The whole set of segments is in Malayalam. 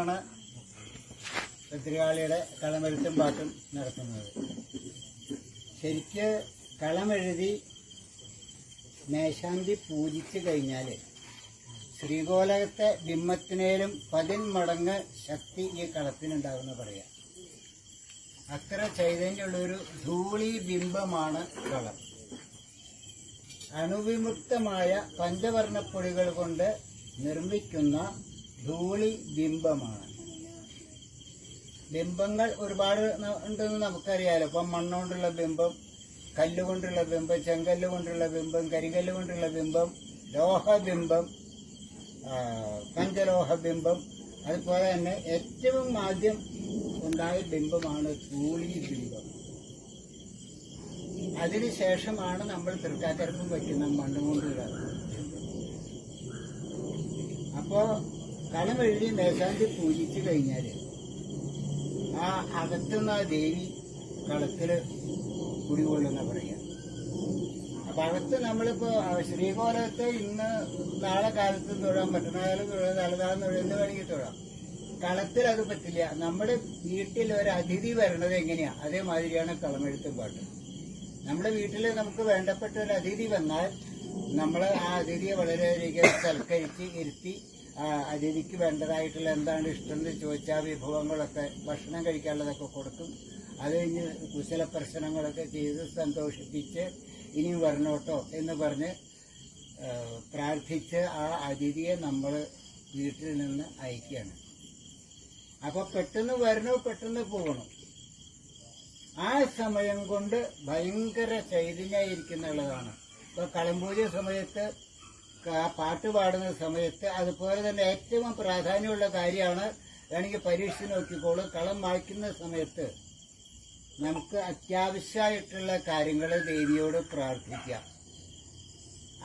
ആണ് ഭദ്രകാളിയുടെ കളമെഴുത്തും പാട്ടും നടത്തുന്നത്. ശരിക്ക് കളമെഴുതി മേശാന്തി പൂജിച്ചു കഴിഞ്ഞാൽ ശ്രീകോലകത്തെ ബിംബത്തിനേലും 10 മടങ്ങ് ശക്തി ഈ കളത്തിനുണ്ടാകുമെന്ന് പറയാം. അത്ര ചൈതന്യമുള്ളൊരു ധൂളി ബിംബമാണ് കളം. അണുവിമുക്തമായ പഞ്ചവർണ്ണപ്പൊടികൾ കൊണ്ട് നിർമ്മിക്കുന്ന ധൂളി ബിംബമാണ്. ബിംബങ്ങൾ ഒരുപാട് ഉണ്ടെന്ന് നമുക്കറിയാലോ. ഇപ്പം മണ്ണുകൊണ്ടുള്ള ബിംബം, കല്ലുകൊണ്ടുള്ള ബിംബം, ചെങ്കല്ല് കൊണ്ടുള്ള ബിംബം, കരികല്ല് കൊണ്ടുള്ള ബിംബം, ലോഹബിംബം, പഞ്ചലോഹ ബിംബം. അതുപോലെ തന്നെ ഏറ്റവും ആദ്യം ഉണ്ടായ ബിംബമാണ് ധൂളി ബിംബം. അതിനുശേഷമാണ് നമ്മൾ തൃക്കാക്കരക്കും വയ്ക്കുന്ന മണ്ണുകൊണ്ടുള്ള ബിംബം. അപ്പോ കളമെഴുതി മേശാന്തി പൂജിച്ചു കഴിഞ്ഞാൽ ആ അകത്തുനിന്ന് ആ ദേവി കളത്തില് കുടികൊള്ളുന്ന പറയാം. അപ്പൊ അകത്ത് നമ്മളിപ്പോ ശ്രീകോലത്ത് ഇന്ന് നാളെ കാലത്ത് തൊഴാൻ പറ്റുന്ന കാലം തൊഴാൻ തലതാന്ന് തൊഴുന്ന വേണമെങ്കിൽ തൊഴാം. കളത്തിൽ അത് പറ്റില്ല. നമ്മുടെ വീട്ടിൽ ഒരു അതിഥി വരണത് എങ്ങനെയാ അതേമാതിരിയാണ് കളമെഴുത്തും പാട്ട്. നമ്മുടെ വീട്ടിൽ നമുക്ക് വേണ്ടപ്പെട്ട ഒരു അതിഥി വന്നാൽ നമ്മൾ ആ അതിഥിയെ വളരെയധികം സൽക്കരിച്ച് ഇരുത്തി അതിഥിക്ക് വേണ്ടതായിട്ടുള്ള എന്താണ് ഇഷ്ടം എന്ന് ചോദിച്ചാൽ വിഭവങ്ങളൊക്കെ ഭക്ഷണം കഴിക്കാനുള്ളതൊക്കെ കൊടുക്കും. അത് കഴിഞ്ഞ് കുശല പ്രശ്നങ്ങളൊക്കെ ചെയ്ത് സന്തോഷിപ്പിച്ച് ഇനിയും വരണോട്ടോ എന്ന് പറഞ്ഞ് പ്രാർത്ഥിച്ച് ആ അതിഥിയെ നമ്മൾ വീട്ടിൽ നിന്ന് അയക്കുകയാണ്. അപ്പോൾ പെട്ടെന്ന് വരണോ പെട്ടെന്ന് പോകണം. ആ സമയം കൊണ്ട് ഭയങ്കര ചൈതന്യമായിരിക്കുന്നുള്ളതാണ്. ഇപ്പോൾ കളംപൂജ സമയത്ത് പാട്ട് പാടുന്ന സമയത്ത് അതുപോലെ തന്നെ ഏറ്റവും പ്രാധാന്യമുള്ള കാര്യമാണ്. വേണമെങ്കിൽ പരീക്ഷ നോക്കിക്കോളൂ. കളം വായിക്കുന്ന സമയത്ത് നമുക്ക് അത്യാവശ്യമായിട്ടുള്ള കാര്യങ്ങൾ ദേവിയോട് പ്രാർത്ഥിക്കാം.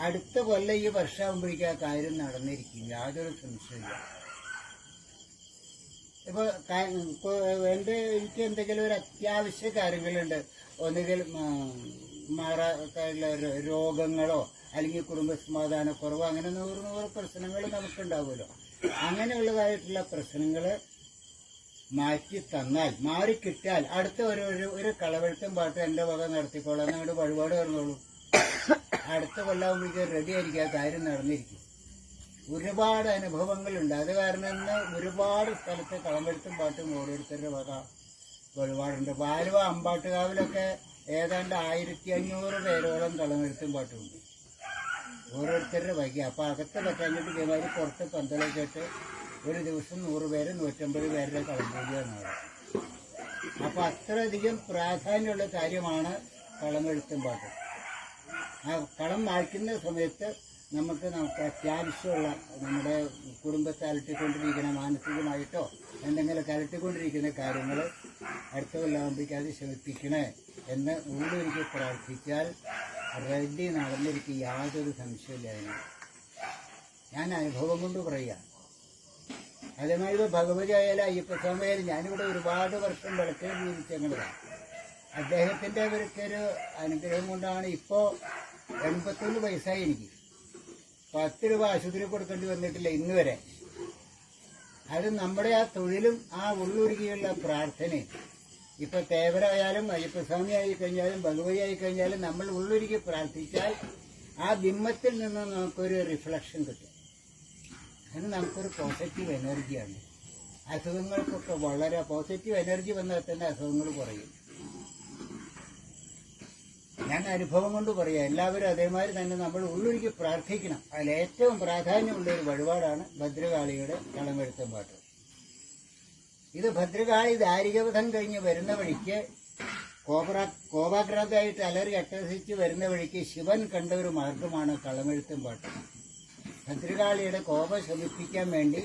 അടുത്ത കൊല്ലം ഈ വർഷമാകുമ്പോഴേക്കും ആ കാര്യം നടന്നിരിക്കും, യാതൊരു സംശയമില്ല. ഇപ്പോൾ എനിക്ക് എന്തെങ്കിലും ഒരു അത്യാവശ്യ കാര്യങ്ങളുണ്ട്, ഒന്നുകിൽ മാറാനുള്ള രോഗങ്ങളോ അല്ലെങ്കിൽ കുടുംബസമാധാനക്കുറവോ അങ്ങനെ 100 പ്രശ്നങ്ങൾ നമുക്കുണ്ടാവുമല്ലോ. അങ്ങനെയുള്ളതായിട്ടുള്ള പ്രശ്നങ്ങൾ മാറ്റി തന്നാൽ, മാറിക്കിട്ടാൽ അടുത്ത ഒരു കളവെഴുത്തും പാട്ട് എൻ്റെ വക നടത്തിക്കോളാം. നിങ്ങളുടെ വഴിപാട് പറഞ്ഞോളൂ. അടുത്ത കൊല്ലാകുമ്പോഴേക്കും റെഡി ആയിരിക്കും, ആ കാര്യം നടന്നിരിക്കും. ഒരുപാട് അനുഭവങ്ങളുണ്ട്. അത് കാരണം ഇന്ന് ഒരുപാട് സ്ഥലത്ത് കളമെഴുത്തും പാട്ടും ഓരോരുത്തരുടെ വക വഴിപാടുണ്ട്. ആലുവ അമ്പാട്ടുകാവിലൊക്കെ ഏതാണ്ട് 1500 പേരോളം കളമെഴുത്തും പാട്ടുമുണ്ട് ഓരോരുത്തരുടെ വൈകി. അപ്പോൾ അകത്ത് പറ്റാഞ്ഞിട്ട് ഇതേമാതിരി പുറത്ത് പന്തലൊക്കെ ഇട്ട് ഒരു ദിവസം 100 പേര് 150 പേരുടെ കളംപൂജയാണ്. അപ്പോൾ അത്രയധികം പ്രാധാന്യമുള്ള കാര്യമാണ് കളമെഴുത്തും പാട്ട്. ആ കളം വായിക്കുന്ന സമയത്ത് നമുക്ക് അത്യാവശ്യമുള്ള നമ്മുടെ കുടുംബത്തെ അലട്ടിക്കൊണ്ടിരിക്കുന്ന മാനസികമായിട്ടോ എന്തെങ്കിലുമൊക്കെ അലട്ടിക്കൊണ്ടിരിക്കുന്ന കാര്യങ്ങൾ അടുത്ത കൊല്ലാകുമ്പോഴേക്കും അത് ശമിപ്പിക്കണേ എന്ന് ഉള്ളൊരിക്കൽ പ്രാർത്ഥിച്ചാൽ റെഡി നടന്നിരിക്കും, യാതൊരു സംശയമില്ല. അതിന് ഞാൻ അനുഭവം കൊണ്ട് പറയുക. അതേമാതിരി ഭഗവതി ആയാലും അയ്യപ്പസ്വാമി ആയാലും ഞാനിവിടെ ഒരുപാട് വർഷം വിളക്കിൽ ജീവിച്ചങ്ങളാണ്. അദ്ദേഹത്തിൻ്റെ അവർക്കൊരു അനുഗ്രഹം കൊണ്ടാണ് ഇപ്പോൾ 81 വയസ്സായി. എനിക്ക് 10 രൂപ ആശുപത്രി കൊടുക്കേണ്ടി വന്നിട്ടില്ല ഇന്ന് വരെ. അത് നമ്മുടെ ആ തൊഴിലും ആ ഉള്ളൊരുക്കിയുള്ള പ്രാർത്ഥനയും. ഇപ്പൊ തേവരായാലും അയ്യപ്പസ്വാമി ആയിക്കഴിഞ്ഞാലും ഭഗവതി ആയിക്കഴിഞ്ഞാലും നമ്മൾ ഉള്ളൊരുക്കി പ്രാർത്ഥിച്ചാൽ ആ ബിംബത്തിൽ നിന്ന് നമുക്കൊരു റിഫ്ലക്ഷൻ കിട്ടും. അത് നമുക്കൊരു പോസിറ്റീവ് എനർജിയാണ്. അസുഖങ്ങൾക്കൊക്കെ വളരെ പോസിറ്റീവ് എനർജി വന്നാൽ തന്നെ അസുഖങ്ങൾ കുറയും. ഞാൻ അനുഭവം കൊണ്ട് പറയാം. എല്ലാവരും അതേമാതിരി തന്നെ നമ്മൾ ഉള്ളൊരുക്കി പ്രാർത്ഥിക്കണം. അതിൽ ഏറ്റവും പ്രാധാന്യമുള്ളൊരു വഴിപാടാണ് ഭദ്രകാളിയുടെ കളമെഴുത്തും പാട്ട്. ഇത് ഭദ്രകാളി ദാരികവധം കഴിഞ്ഞ് വരുന്ന വഴിക്ക് കോപാഗ്രാതായിട്ട് അലറി അട്ടഹസിച്ച് വരുന്ന വഴിക്ക് ശിവൻ കണ്ട ഒരു മാർഗമാണ് കളമെഴുത്തും പാട്ട്. ഭദ്രകാളിയുടെ കോപം ശമിപ്പിക്കാൻ വേണ്ടി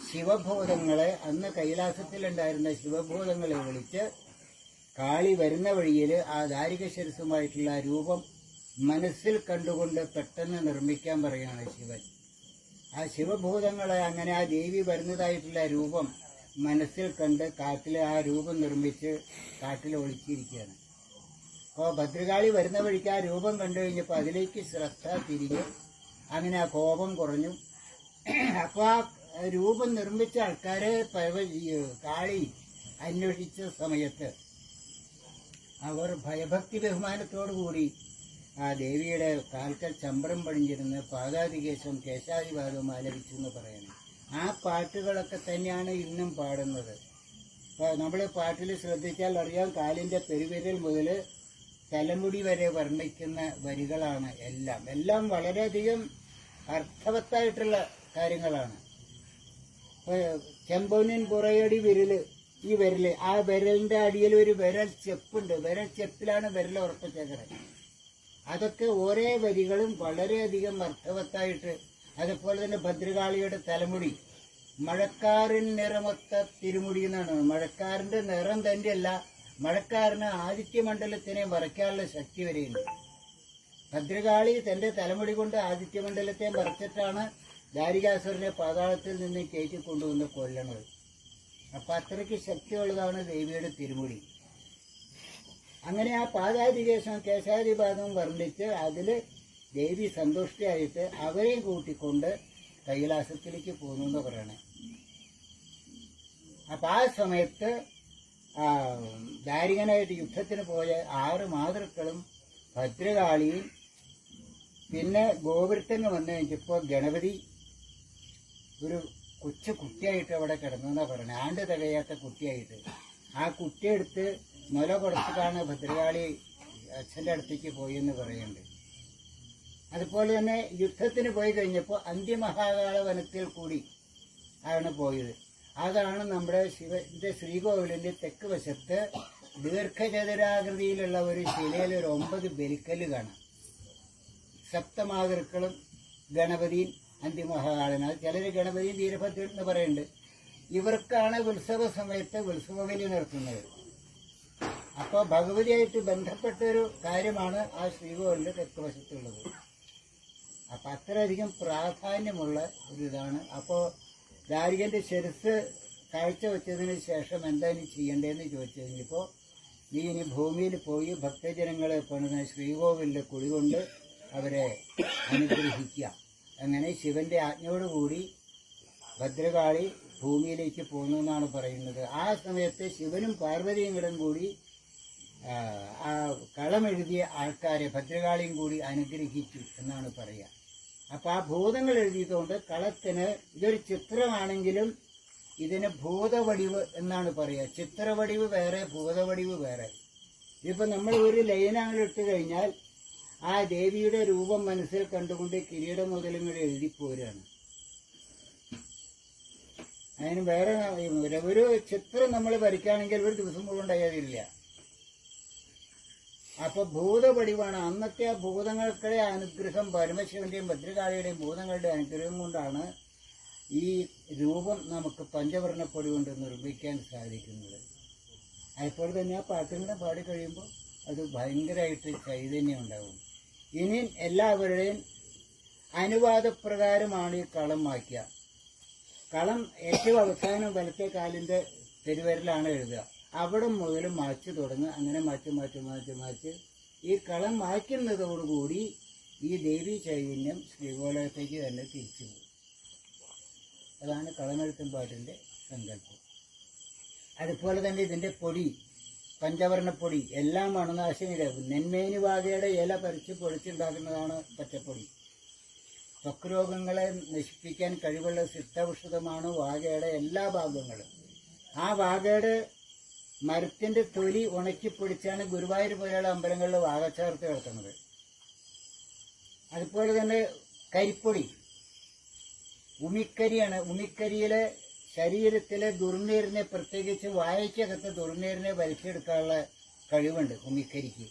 ശിവഭൂതങ്ങളെ, അന്ന് കൈലാസത്തിലുണ്ടായിരുന്ന ശിവഭൂതങ്ങളെ വിളിച്ച് കാളി വരുന്ന വഴിയിൽ ആ ദാരിക ശിരസുമായിട്ടുള്ള രൂപം മനസ്സിൽ കണ്ടുകൊണ്ട് പെട്ടെന്ന് നിർമ്മിക്കാൻ പറയുകയാണ് ശിവൻ. ആ ശിവഭൂതങ്ങളെ അങ്ങനെ ആ ദേവി വരുന്നതായിട്ടുള്ള രൂപം മനസ്സിൽ കണ്ട് കാട്ടിൽ ആ രൂപം നിർമ്മിച്ച് കാട്ടിൽ ഒളിച്ചിരിക്കുകയാണ്. അപ്പോൾ ഭദ്രകാളി വരുന്ന വഴിക്ക് ആ രൂപം കണ്ടു കഴിഞ്ഞപ്പോൾ അതിലേക്ക് ശ്രദ്ധ തിരിഞ്ഞു. അങ്ങനെ ആ കോപം കുറഞ്ഞു. അപ്പോൾ ആ രൂപം നിർമ്മിച്ച ആൾക്കാരെ കാളി അന്വേഷിച്ച സമയത്ത് അവർ ഭയഭക്തി ബഹുമാനത്തോടു കൂടി ആ ദേവിയുടെ കാൽക്കൽ ചമ്പരം പണിഞ്ഞിരുന്ന് പാദാതികേശം കേശാദിപാദവും ആലപിച്ചു എന്ന് പറയുന്നത്. ആ പാട്ടുകളൊക്കെ തന്നെയാണ് ഇന്നും പാടുന്നത്. നമ്മൾ പാട്ടിൽ ശ്രദ്ധിച്ചാൽ അറിയാം, കാലിൻ്റെ പെരുവിരൽ മുതൽ തലമുടി വരെ വർണ്ണിക്കുന്ന വരികളാണ് എല്ലാം വളരെയധികം അർത്ഥവത്തായിട്ടുള്ള കാര്യങ്ങളാണ്. ചെമ്പൊന്നിൻ പുറയടി വിരല്, ഈ വിരല്, ആ വിരലിന്റെ അടിയിൽ ഒരു വിരൽ ചെപ്പുണ്ട്. വിരൽ ചെപ്പിലാണ് വിരൽ ഉറപ്പിച്ചേക്കുന്നത്. അതൊക്കെ ഓരോ വരികളും വളരെയധികം അർത്ഥവത്തായിട്ട്. അതുപോലെ തന്നെ ഭദ്രകാളിയുടെ തലമുടി മഴക്കാറിൻ നിറമൊത്ത തിരുമുടി എന്നാണ്. മഴക്കാറിന്റെ നിറം തന്നെയല്ല, മഴക്കാരന് ആദിത്യമണ്ഡലത്തിനെ മറയ്ക്കാനുള്ള ശക്തി വരെയുണ്ട്. ഭദ്രകാളി തന്റെ തലമുടി കൊണ്ട് ആദിത്യമണ്ഡലത്തെ മറച്ചിട്ടാണ് ദാരികാസുരനെ പാതാളത്തിൽ നിന്ന് കയറ്റി കൊണ്ടുവന്ന് കൊല്ലണത്. അപ്പൊ അത്രയ്ക്ക് ശക്തിയുള്ളതാണ് ദേവിയുടെ തിരുമുടി. അങ്ങനെ ആ പാദാതികേശം കേശാദിപാദം വർണ്ണിച്ച് അതില് ദേവി സന്തുഷ്ടിയായിട്ട് അവരെയും കൂട്ടിക്കൊണ്ട് കൈലാസത്തിലേക്ക് പോകുന്നു എന്ന് പറയണേ. അപ്പൊ ആ സമയത്ത് ദാരികനായിട്ട് യുദ്ധത്തിന് പോയ 6 മാതൃക്കളും ഭദ്രകാളിയും പിന്നെ ഗോപുരത്തിന് വന്നു കഴിഞ്ഞപ്പോൾ ഗണപതി ഒരു കൊച്ചു കുട്ടിയായിട്ട് അവിടെ കിടന്നു എന്നാ പറയണേ. ആണ്ട് തികയാത്ത കുട്ടിയായിട്ട്. ആ കുട്ടിയെടുത്ത് മുല കൊടുത്തിട്ടാണ് ഭദ്രകാളി അച്ഛൻ്റെ അടുത്തേക്ക് പോയി എന്ന് പറയുന്നുണ്ട്. അതുപോലെ തന്നെ യുദ്ധത്തിന് പോയി കഴിഞ്ഞപ്പോൾ അന്ത്യമഹാകാള വനത്തിൽ കൂടി ആണ് പോയത്. അതാണ് നമ്മുടെ ശിവന്റെ ശ്രീകോവിലിന്റെ തെക്ക് വശത്ത് ദീർഘചതുരാകൃതിയിലുള്ള ഒരു ശിലയിൽ ഒരു 9 ബലിക്കല്ല് കാണാം. സപ്തമാതൃക്കളും ഗണപതിയും അന്തിമഹാകാളനാണ്. ചിലർ ഗണപതിയും വീരഭദ്രൻ എന്ന് പറയുന്നുണ്ട്. ഇവർക്കാണ് ഉത്സവ സമയത്ത് ഉത്സവബലി നടത്തുന്നത്. അപ്പോൾ ഭഗവതിയായിട്ട് ബന്ധപ്പെട്ടൊരു കാര്യമാണ് ആ ശ്രീകോവിലിന്റെ തെക്ക് വശത്തുള്ളത്. അപ്പം അത്രയധികം പ്രാധാന്യമുള്ള ഒരു ഇതാണ്. അപ്പോൾ ദാരികന്റെ ശിരസ് കാഴ്ചവെച്ചതിന് ശേഷം എന്താ ഇനി ചെയ്യേണ്ടതെന്ന് ചോദിച്ചു കഴിഞ്ഞപ്പോൾ, നീ ഇനി ഭൂമിയിൽ പോയി ഭക്തജനങ്ങളെ പണിത ശ്രീകോവിലിന്റെ കുടികൊണ്ട് അവരെ അനുഗ്രഹിക്കുക. അങ്ങനെ ശിവന്റെ ആജ്ഞയോടുകൂടി ഭദ്രകാളി ഭൂമിയിലേക്ക് പോകുന്നു എന്നാണ് പറയുന്നത്. ആ സമയത്ത് ശിവനും പാർവതിയും കൂടി ആ കളമെഴുതിയ ആൾക്കാരെ ഭദ്രകാളിയും കൂടി അനുഗ്രഹിച്ചു എന്നാണ് പറയുക. അപ്പം ആ ഭൂതങ്ങൾ എഴുതിയതുകൊണ്ട് കളത്തിന് ഇതൊരു ചിത്രമാണെങ്കിലും ഇതിന് ഭൂതവടിവ് എന്നാണ് പറയുക. ചിത്രവടിവ് വേറെ, ഭൂതവടിവ് വേറെ. ഇതിപ്പോൾ നമ്മൾ ഒരു ലൈനങ്ങൾ ഇട്ട് കഴിഞ്ഞാൽ ആ ദേവിയുടെ രൂപം മനസ്സിൽ കണ്ടുകൊണ്ട് കിരീടം മുതലും കൂടെ എഴുതിപ്പോരാണ്. അതിന് വേറെ ഒരു ചിത്രം നമ്മൾ വരയ്ക്കുകയാണെങ്കിൽ ഒരു ദിവസം മുഴുവൻ ഉണ്ടായതില്ല. അപ്പൊ ഭൂതപടിവാണ്. അന്നത്തെ ആ ഭൂതങ്ങൾക്കുടെ അനുഗ്രഹം, പരമശിവന്റെയും ഭദ്രകാളിയുടെയും ഭൂതങ്ങളുടെ അനുഗ്രഹം കൊണ്ടാണ് ഈ രൂപം നമുക്ക് പഞ്ചവർണ്ണപ്പൊടി കൊണ്ട് നിർമ്മിക്കാൻ സാധിക്കുന്നത്. അതുപോലെ തന്നെ ആ പാട്ടുകളെ പാടി കഴിയുമ്പോൾ അത് ഭയങ്കരമായിട്ട് ചൈതന്യം ഉണ്ടാകും. ഇനി എല്ലാവരുടെയും അനുവാദപ്രകാരമാണ് ഈ കളം മായ്ക്കുക. കളം ഏറ്റവും അവസാനം വലത്തെ കാലിന്റെ പെരുവരലാണ് എഴുതുക. അവിടെ മുതൽ മാച്ച് തുടങ്ങുക. അങ്ങനെ മാച്ച് ഈ കളം മായ്ക്കുന്നതോടുകൂടി ഈ ദേവീ ചൈതന്യം ശ്രീകോലത്തേക്ക് തന്നെ തിരിച്ചു പോകും. അതാണ് കളമെഴുത്തും പാട്ടിന്റെ സങ്കല്പം. അതുപോലെ തന്നെ ഇതിന്റെ പൊടി, പഞ്ചവർണ്ണപ്പൊടി എല്ലാം അണുനാശിനിയുടെ നെന്മേനി വാകയുടെ ഇല പറിച്ച് പൊടിച്ചുണ്ടാക്കുന്നതാണ് പച്ചപ്പൊടി. ത്വക്ക് രോഗങ്ങളെ നശിപ്പിക്കാൻ കഴിവുള്ള സിദ്ധൌഷധമാണ് വാകയുടെ എല്ലാ ഭാഗങ്ങളും. ആ വാകയുടെ മരത്തിന്റെ തൊലി ഉണക്കിപ്പൊടിച്ചാണ് ഗുരുവായൂർ പോലെയുള്ള അമ്പലങ്ങളിൽ വാകച്ചാർത്ത് കിടത്തുന്നത്. അതുപോലെ തന്നെ കരിപ്പൊടി, ഉമിക്കരിയാണ്. ഉമിക്കരിയിലെ ശരീരത്തിലെ ദുർനീരിനെ, പ്രത്യേകിച്ച് വായയ്ക്കകത്ത് ദുർനീരിനെ വലിച്ചെടുക്കാനുള്ള കഴിവുണ്ട് ഉമിക്കരിക്ക്.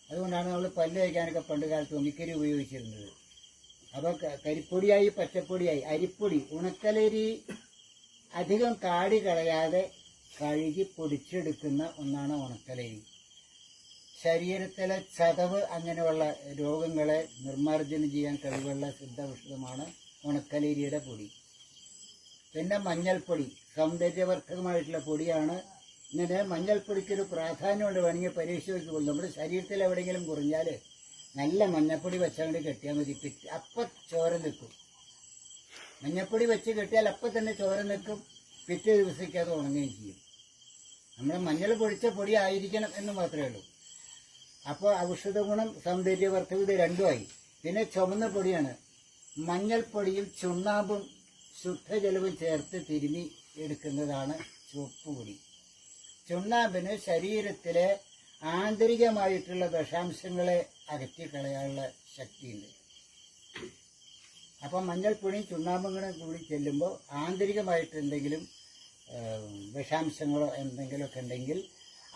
അതുകൊണ്ടാണ് നമ്മൾ പല്ല് കഴിക്കാനൊക്കെ പണ്ട് കാലത്ത് ഉമിക്കരി ഉപയോഗിച്ചിരുന്നത്. അപ്പോൾ കരിപ്പൊടിയായി, പച്ചപ്പൊടിയായി. അരിപ്പൊടി, ഉണക്കലരി അധികം കാടി കളയാതെ കഴുകി പൊടിച്ചെടുക്കുന്ന ഒന്നാണ് ഉണക്കലരി. ശരീരത്തിലെ ചതവ് അങ്ങനെയുള്ള രോഗങ്ങളെ നിർമ്മാർജ്ജനം ചെയ്യാൻ കഴിവുള്ള സിദ്ധൌഷധമാണ് ഉണക്കലരിയുടെ പൊടി. പിന്നെ മഞ്ഞൾപ്പൊടി, സൗന്ദര്യവർദ്ധകമായിട്ടുള്ള പൊടിയാണ്. ഇങ്ങനെ മഞ്ഞൾപ്പൊടിക്കൊരു പ്രാധാന്യമുണ്ട്. വേണമെങ്കിൽ പരീക്ഷ വെക്കുമ്പോൾ നമ്മുടെ ശരീരത്തിൽ എവിടെയെങ്കിലും കുറഞ്ഞാൽ നല്ല മഞ്ഞൾപ്പൊടി വെച്ചാൽ കെട്ടിയാൽ മതി. അപ്പം ചോര നിൽക്കും. മഞ്ഞപ്പൊടി വെച്ച് കെട്ടിയാൽ അപ്പം തന്നെ ചോര നിൽക്കും, പിറ്റേ ദിവസത്തേക്ക് അത് ഉണങ്ങുകയും ചെയ്യും. നമ്മുടെ മഞ്ഞൾ പൊടിച്ച പൊടി ആയിരിക്കണം എന്ന് മാത്രമേ ഉള്ളൂ. അപ്പോൾ ഔഷധ ഗുണം, സൗന്ദര്യവർദ്ധക ഇത് രണ്ടുമായി. പിന്നെ ചുവന്ന പൊടിയാണ്. മഞ്ഞൾപ്പൊടിയും ചുണ്ണാമ്പും ശുദ്ധജലവും ചേർത്ത് തിരുമി എടുക്കുന്നതാണ് ചുവപ്പ് പൊടി. ചുണ്ണാമ്പിന് ശരീരത്തിലെ ആന്തരികമായിട്ടുള്ള വിഷാംശങ്ങളെ അകറ്റിക്കളയാനുള്ള ശക്തിയുണ്ട്. അപ്പം മഞ്ഞൾപ്പൊടിയും ചുണ്ണാമ്പും കൂടി ചെല്ലുമ്പോൾ ആന്തരികമായിട്ട് എന്തെങ്കിലും വിഷാംശങ്ങളോ എന്തെങ്കിലുമൊക്കെ ഉണ്ടെങ്കിൽ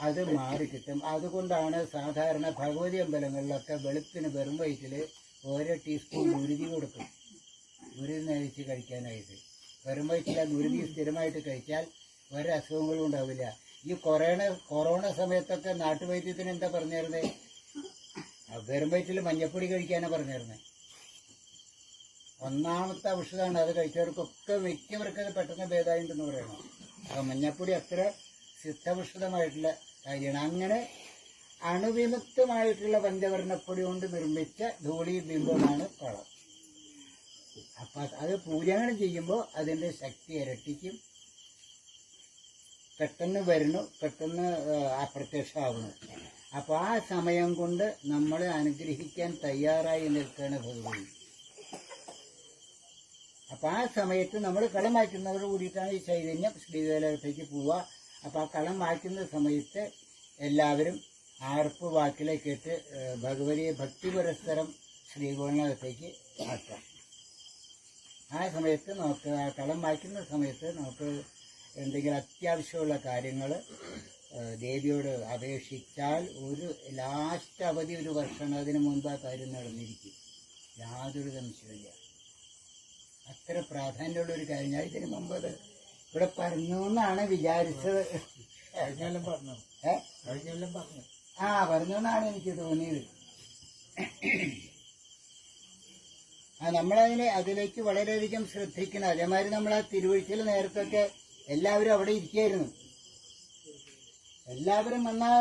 അത് മാറിക്കിട്ടും. അതുകൊണ്ടാണ് സാധാരണ ഭഗവതി അമ്പലങ്ങളിലൊക്കെ വെളുപ്പിന് വെറും വയറ്റിൽ ഓരോ ടീസ്പൂൺ ഗുരുതി കൊടുക്കും, ഗുരുതി നയിച്ച് കഴിക്കാനായിട്ട്. വെറും വയറ്റിൽ ആ ഗുരുതി സ്ഥിരമായിട്ട് കഴിച്ചാൽ ഒരു അസുഖങ്ങളും ഉണ്ടാവില്ല. ഈ കൊറോണ സമയത്തൊക്കെ നാട്ടുവൈദ്യത്തിന് എന്താ പറഞ്ഞിരുന്നത്? വെറും വയറ്റിൽ മഞ്ഞപ്പൊടി കഴിക്കാനാണ് പറഞ്ഞിരുന്നത്. ഒന്നാമത്തെ ഔഷധമാണ്. അത് കഴിച്ചവർക്കൊക്കെ മിക്കവർക്കത് പെട്ടെന്ന് ഭേദമായിട്ടുണ്ടെന്ന് പറയണം. അപ്പം മഞ്ഞപ്പൊടി അത്ര സിദ്ധൌഷധമായിട്ടുള്ള കാര്യമാണ്. അങ്ങനെ അണുവിമുക്തമായിട്ടുള്ള പഞ്ചവർണ്ണപ്പൊടി കൊണ്ട് നിർമ്മിച്ച ധൂളി ബിംബമാണ് കളം. അപ്പം അത് പൂജാനം ചെയ്യുമ്പോൾ അതിൻ്റെ ശക്തി ഇരട്ടിക്കും. പെട്ടെന്ന് വരണു, പെട്ടെന്ന് അപ്രത്യക്ഷമാവണു. അപ്പോൾ ആ സമയം കൊണ്ട് നമ്മളെ അനുഗ്രഹിക്കാൻ തയ്യാറായി നിൽക്കുകയാണ് ഭഗവതി. അപ്പം ആ സമയത്ത് നമ്മൾ കളം മാറ്റുന്നവരോട് കൂടിയിട്ടാണ് ഈ ചൈതന്യം ശ്രീകോലത്തേക്ക് പോവുക. അപ്പം ആ കളം മാറ്റുന്ന സമയത്ത് എല്ലാവരും ആർപ്പ് വാക്കിലേക്കിട്ട് ഭഗവതിയെ ഭക്തി പുരസ്സരം ശ്രീകോലിനകത്തേക്ക് ആക്കാം. ആ സമയത്ത് നമുക്ക് ആ കളം മാറ്റുന്ന സമയത്ത് നമുക്ക് എന്തെങ്കിലും അത്യാവശ്യമുള്ള കാര്യങ്ങൾ ദേവിയോട് അപേക്ഷിച്ചാൽ ഒരു ലാസ്റ്റ് അവധി ഒരു വർഷമാണ്. അതിന് മുൻപ് ആ കാര്യം നടന്നിരിക്കും, യാതൊരു സംശയമില്ല. അത്ര പ്രാധാന്യമുള്ള ഒരു കാര്യം. ഞാൻ ഇതിന് മുമ്പ് അത് ഇവിടെ പറഞ്ഞു എന്നാണ് വിചാരിച്ചത്. പറഞ്ഞു പറഞ്ഞു എന്നാണ് എനിക്ക് തോന്നിയത്. അതിലേക്ക് വളരെയധികം ശ്രദ്ധിക്കണം. അതേമാതിരി നമ്മൾ ആ തിരുവഴിച്ചിൽ നേരത്തൊക്കെ എല്ലാവരും അവിടെ ഇരിക്കുകയായിരുന്നു. എല്ലാവരും വന്നാൽ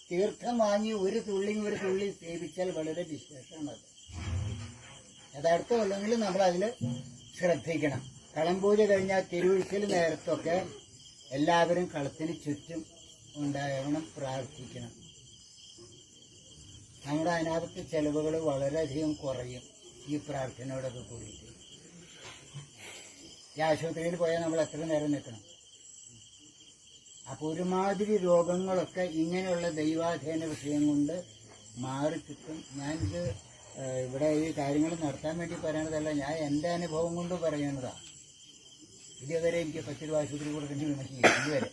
തീർത്ഥം വാങ്ങി ഒരു തുള്ളി സേവിച്ചാൽ വളരെ വിശേഷമാണത്. യഥാർത്ഥ കൊല്ലെങ്കിലും നമ്മളതിൽ ശ്രദ്ധിക്കണം. കളം പൂജ കഴിഞ്ഞാൽ തിരുവഴിച്ചിൽ നേരത്തൊക്കെ എല്ലാവരും കളത്തിന് ചുറ്റും ഉണ്ടാകണം, പ്രാർത്ഥിക്കണം. നമ്മുടെ അതിനകത്ത് ചെലവുകൾ വളരെയധികം കുറയും ഈ പ്രാർത്ഥനയോടൊക്കെ കൂടിയിട്ട്. ഈ ആശുപത്രിയിൽ പോയാൽ നമ്മൾ എത്ര നേരം നിൽക്കണം? അപ്പോൾ ഒരുമാതിരി രോഗങ്ങളൊക്കെ ഇങ്ങനെയുള്ള ദൈവാധീന വിഷയം കൊണ്ട് മാറിക്കിട്ടും. ഞാനിത് ഇവിടെ ഈ കാര്യങ്ങൾ നടത്താൻ വേണ്ടി പറയണതല്ല, ഞാൻ എൻ്റെ അനുഭവം കൊണ്ട് പറയുന്നതാണ്. ഇതുവരെ എനിക്ക് 10 രൂപ ആശുപത്രി കൊടുക്കേണ്ടി വന്നിട്ടില്ല ഇതുവരെ.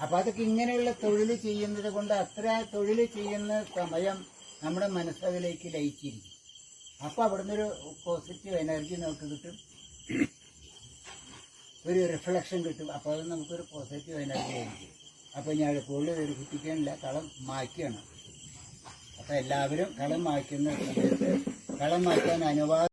അപ്പം അതൊക്കെ ഇങ്ങനെയുള്ള തൊഴിൽ ചെയ്യുന്നത് കൊണ്ട് അത്ര തൊഴിൽ ചെയ്യുന്ന സമയം നമ്മുടെ മനസ്സതിലേക്ക് ലയിച്ചിരിക്കും. അപ്പം അവിടുന്ന് ഒരു പോസിറ്റീവ് എനർജി നമുക്ക് കിട്ടും, ഒരു റിഫ്ലക്ഷൻ കിട്ടും. അപ്പോൾ അത് നമുക്കൊരു പോസിറ്റീവ് എനർജി ആയിരിക്കും. അപ്പോൾ ഞാൻ കൂടുതൽ ഒരു കുത്തിക്കാനില്ല, കളം മായ്ക്കുകയാണ്. അപ്പം എല്ലാവരും കളം മായ്ക്കുന്ന സമയത്ത് കളം മായ്ക്കാൻ അനുവാദം